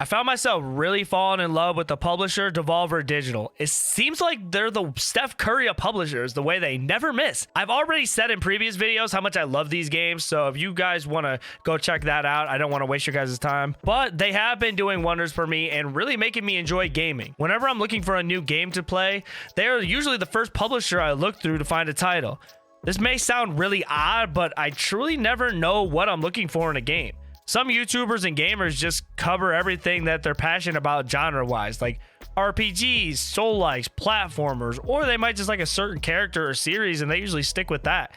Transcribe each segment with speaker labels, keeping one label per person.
Speaker 1: I found myself really falling in love with the publisher Devolver Digital. It seems like they're the Steph Curry of publishers, the way they never miss. I've already said in previous videos how much I love these games, so if you guys want to go check that out, I don't want to waste your guys' time. But they have been doing wonders for me and really making me enjoy gaming. Whenever I'm looking for a new game to play, they are usually the first publisher I look through to find a title. This may sound really odd, but I truly never know what I'm looking for in a game. Some YouTubers and gamers just cover everything that they're passionate about genre-wise, like RPGs, soul-likes, platformers, or they might just like a certain character or series and they usually stick with that.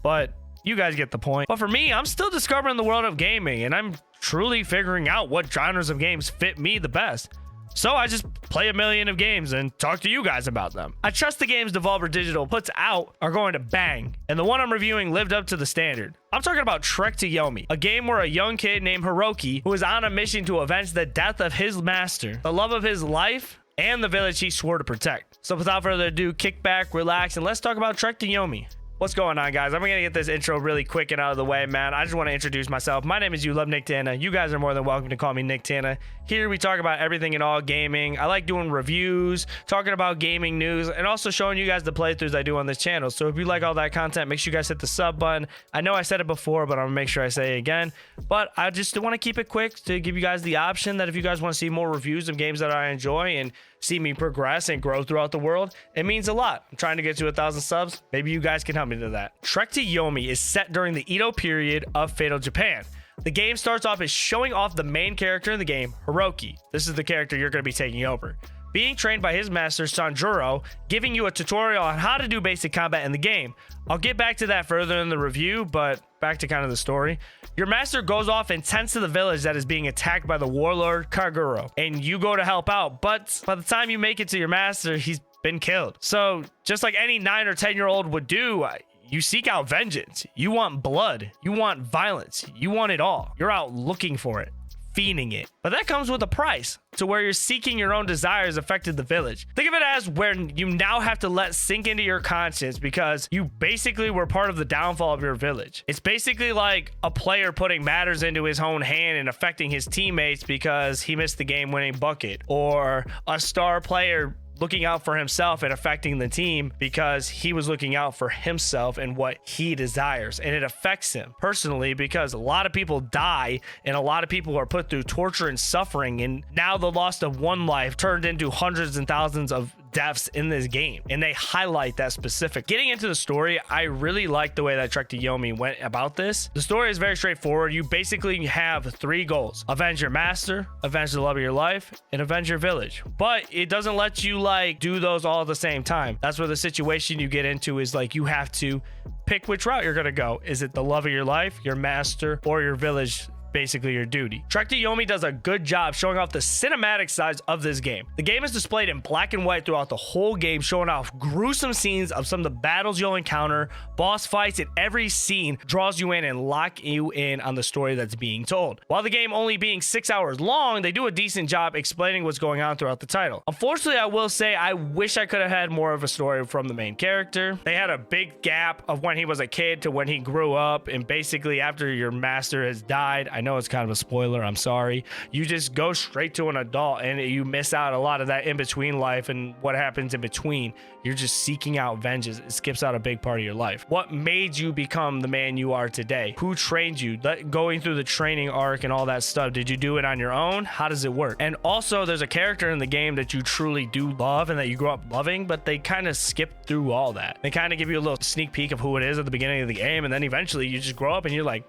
Speaker 1: But you guys get the point. But for me, I'm still discovering the world of gaming and I'm truly figuring out what genres of games fit me the best. So I just play a million of games and talk to you guys about them. I trust the games Devolver Digital puts out are going to bang, and the one I'm reviewing lived up to the standard. I'm talking about Trek to Yomi, a game where a young kid named Hiroki, who is on a mission to avenge the death of his master, the love of his life, and the village he swore to protect. So without further ado, kick back, relax, and let's talk about Trek to Yomi. What's going on, guys? I'm gonna get this intro really quick and out of the way, man. I just want to introduce myself. My name is YouLoveNicktana. You guys are more than welcome to call me Nicktana. Here we talk about everything and all gaming. I like doing reviews, talking about gaming news, and also showing you guys the playthroughs I do on this channel. So if you like all that content, make sure you guys hit the sub button. I know I said it before, but I'm gonna make sure I say it again. But I just want to keep it quick to give you guys the option that if you guys want to see more reviews of games that I enjoy and see me progress and grow throughout the world, it means a lot. I'm trying to get to 1,000 subs. Maybe you guys can help me to that. Trek to Yomi is set during the Edo period of feudal Japan. The game starts off as showing off the main character in the game, Hiroki. This is the character you're going to be taking over, being trained by his master Sanjuro, giving you a tutorial on how to do basic combat in the game. I'll get back to that further in the review, but back to kind of the story. Your master goes off and tends to the village that is being attacked by the warlord Kaguro, and you go to help out, but by the time you make it to your master, he's been killed. So just like any 9 or 10-year-old would do, you seek out vengeance. You want blood. You want violence. You want it all. You're out looking for it, fiending it. But that comes with a price, to where you're seeking your own desires affected the village. Think of it as when you now have to let sink into your conscience because you basically were part of the downfall of your village. It's basically like a player putting matters into his own hand and affecting his teammates because he missed the game-winning bucket, or a star player looking out for himself and affecting the team because he was looking out for himself and what he desires, and it affects him personally because a lot of people die and a lot of people are put through torture and suffering, and now the loss of one life turned into hundreds and thousands of deaths in this game, and they highlight that specific. Getting into the story, I really like the way that Trek to Yomi went about this. The story is very straightforward. You basically have 3 goals: avenge your master, avenge the love of your life, and avenge your village. But it doesn't let you like do those all at the same time. That's where the situation you get into is like you have to pick which route you're gonna go. Is it the love of your life, your master, or your village? Basically your duty. Trek to Yomi does a good job showing off the cinematic sides of this game. The game is displayed in black and white throughout the whole game, showing off gruesome scenes of some of the battles you'll encounter, boss fights, and every scene draws you in and lock you in on the story that's being told. While the game only being 6 hours long, they do a decent job explaining what's going on throughout the title. Unfortunately, I will say I wish I could have had more of a story from the main character. They had a big gap of when he was a kid to when he grew up, and basically after your master has died, I know it's kind of a spoiler, I'm sorry, you just go straight to an adult and you miss out a lot of that in-between life and what happens in between. You're just seeking out vengeance. It skips out a big part of your life. What made you become the man you are today? Who trained you? Going through the training arc and all that stuff, did you do it on your own? How does it work? And also, there's a character in the game that you truly do love and that you grew up loving, but they kind of skip through all that. They kind of give you a little sneak peek of who it is at the beginning of the game, and then eventually you just grow up and you're like,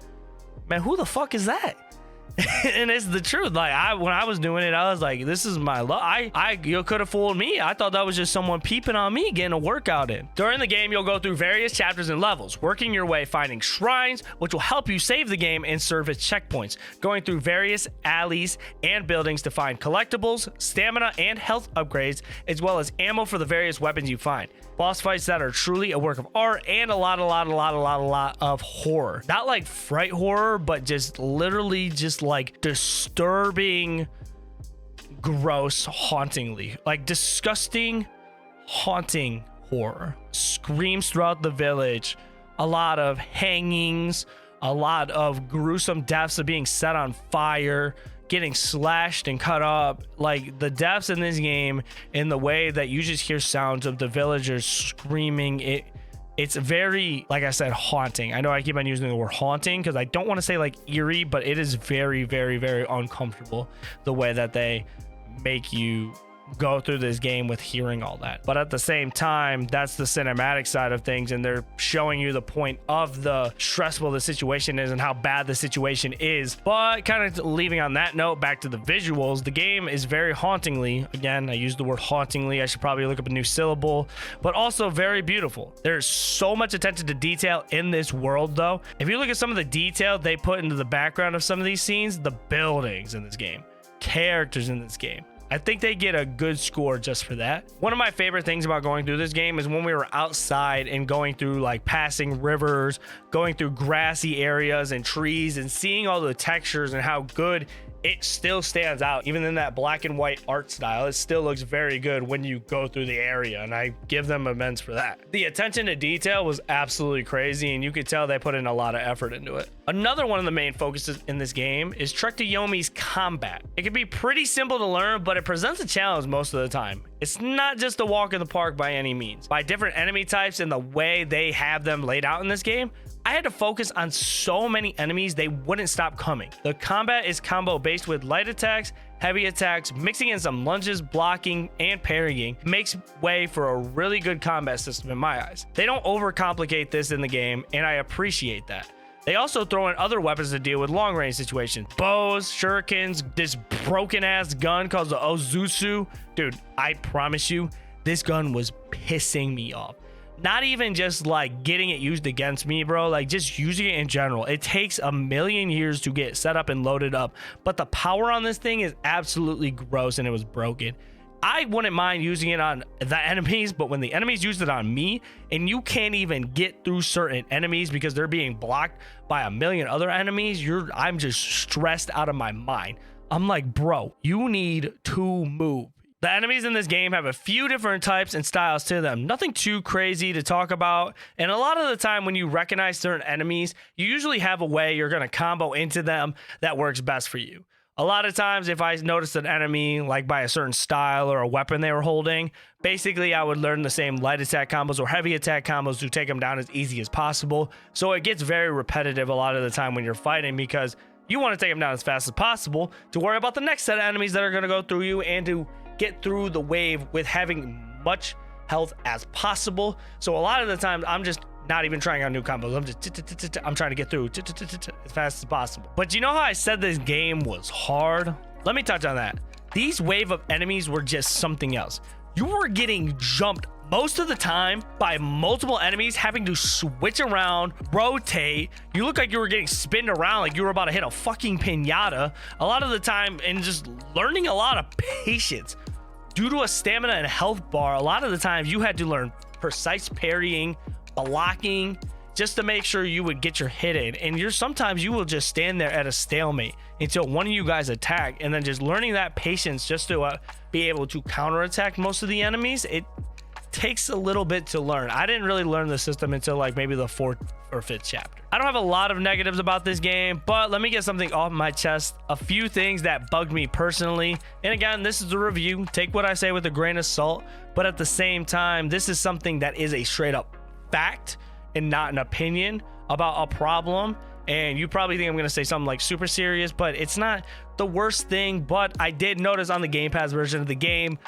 Speaker 1: man, who the fuck is that? And it's the truth. Like when I was doing it, I was like, this is my love. You could have fooled me. I thought that was just someone peeping on me getting a workout in. During the game, you'll go through various chapters and levels, working your way, finding shrines, which will help you save the game and serve as checkpoints, going through various alleys and buildings to find collectibles, stamina, and health upgrades, as well as ammo for the various weapons you find. Boss fights that are truly a work of art, and a lot of horror. Not like fright horror, but just literally just like disturbing, gross, hauntingly, like disgusting, haunting horror. Screams throughout the village, a lot of hangings, a lot of gruesome deaths of being set on fire, getting slashed and cut up. Like the deaths in this game, in the way that you just hear sounds of the villagers screaming, it's very, like I said, haunting. I know I keep on using the word haunting because I don't want to say like eerie, but it is very, very, very uncomfortable the way that they make you go through this game with hearing all that. But at the same time, that's the cinematic side of things, and they're showing you the point of the stressful the situation is and how bad the situation is. But kind of leaving on that note, back to the visuals, the game is very hauntingly, again, I used the word hauntingly, I should probably look up a new syllable, but also very beautiful. There's so much attention to detail in this world though. If you look at some of the detail they put into the background of some of these scenes, the buildings in this game, characters in this game, I think they get a good score just for that. One of my favorite things about going through this game is when we were outside and going through like passing rivers, going through grassy areas and trees and seeing all the textures and how good it still stands out. Even in that black and white art style, it still looks very good when you go through the area, and I give them immense for that. The attention to detail was absolutely crazy, and you could tell they put in a lot of effort into it. Another one of the main focuses in this game is Trek to Yomi's combat. It can be pretty simple to learn, but it presents a challenge most of the time. It's not just a walk in the park by any means. By different enemy types and the way they have them laid out in this game, I had to focus on so many enemies they wouldn't stop coming. The combat is combo based with light attacks, heavy attacks, mixing in some lunges, blocking, and parrying makes way for a really good combat system in my eyes. They don't overcomplicate this in the game, and I appreciate that. They also throw in other weapons to deal with long range situations. Bows, shurikens, this broken ass gun called the Ozusu. Dude, I promise you, this gun was pissing me off. Not even just like getting it used against me, bro, like just using it in general. It takes a million years to get set up and loaded up, but the power on this thing is absolutely gross, and it was broken. I wouldn't mind using it on the enemies, but when the enemies use it on me and you can't even get through certain enemies because they're being blocked by a million other enemies, I'm just stressed out of my mind. I'm like, bro, you need to move. The enemies in this game have a few different types and styles to them. Nothing too crazy to talk about. And a lot of the time when you recognize certain enemies, you usually have a way you're going to combo into them that works best for you. A lot of times if I noticed an enemy like by a certain style or a weapon they were holding, basically I would learn the same light attack combos or heavy attack combos to take them down as easy as possible. So it gets very repetitive a lot of the time when you're fighting, because you want to take them down as fast as possible to worry about the next set of enemies that are going to go through you and to get through the wave with having much health as possible. So a lot of the times I'm just not even trying out new combos. I'm trying to get through as fast as possible. But you know how I said this game was hard? Let me touch on that. These wave of enemies were just something else. You were getting jumped most of the time by multiple enemies, having to switch around, rotate. You look like you were getting spinned around like you were about to hit a fucking pinata a lot of the time, and just learning a lot of patience. Due to a stamina and health bar, a lot of the times you had to learn precise parrying, blocking, just to make sure you would get your hit in. And sometimes you will just stand there at a stalemate until one of you guys attack, and then just learning that patience just to be able to counterattack most of the enemies, it takes a little bit to learn. I didn't really learn the system until like maybe the 4th or 5th chapter. I don't have a lot of negatives about this game, but let me get something off my chest. A few things that bugged me personally. And again, this is a review. Take what I say with a grain of salt, but at the same time, this is something that is a straight up fact and not an opinion about a problem. And you probably think I'm going to say something like super serious, but it's not the worst thing. But I did notice on the Game Pass version of the game,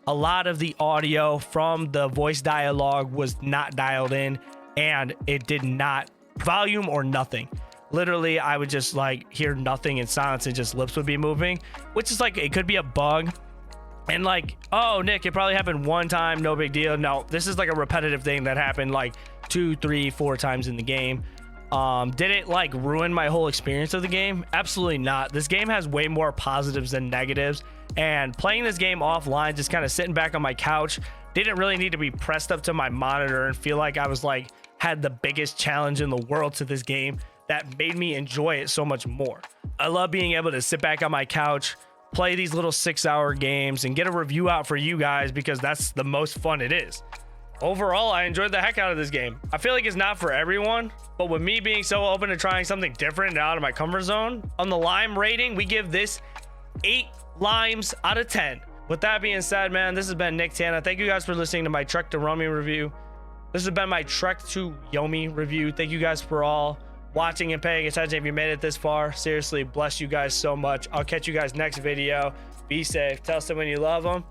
Speaker 1: a lot of the audio from the voice dialogue was not dialed in, and it did not volume or nothing. Literally, I would just like hear nothing in silence, and just lips would be moving, which is like, it could be a bug. And like, oh, Nick, it probably happened one time, no big deal. No, this is like a repetitive thing that happened like 2, 3, 4 times in the game. Did it like ruin my whole experience of the game? Absolutely not. This game has way more positives than negatives, and playing this game offline, just kind of sitting back on my couch, didn't really need to be pressed up to my monitor and feel like I was like had the biggest challenge in the world to this game. That made me enjoy it so much more. I love being able to sit back on my couch, play these little 6-hour games, and get a review out for you guys, because that's the most fun it is. Overall, I enjoyed the heck out of this game. I feel like it's not for everyone, but with me being so open to trying something different and out of my comfort zone, on the Lime rating, we give this 8 limes out of 10. With that being said, man, this has been Nicktana. Thank you guys for listening to my Trek to Romy review. This has been my Trek to Yomi review. Thank you guys for all watching and paying attention. If you made it this far, seriously, bless you guys so much. I'll catch you guys next video. Be safe. Tell someone you love them.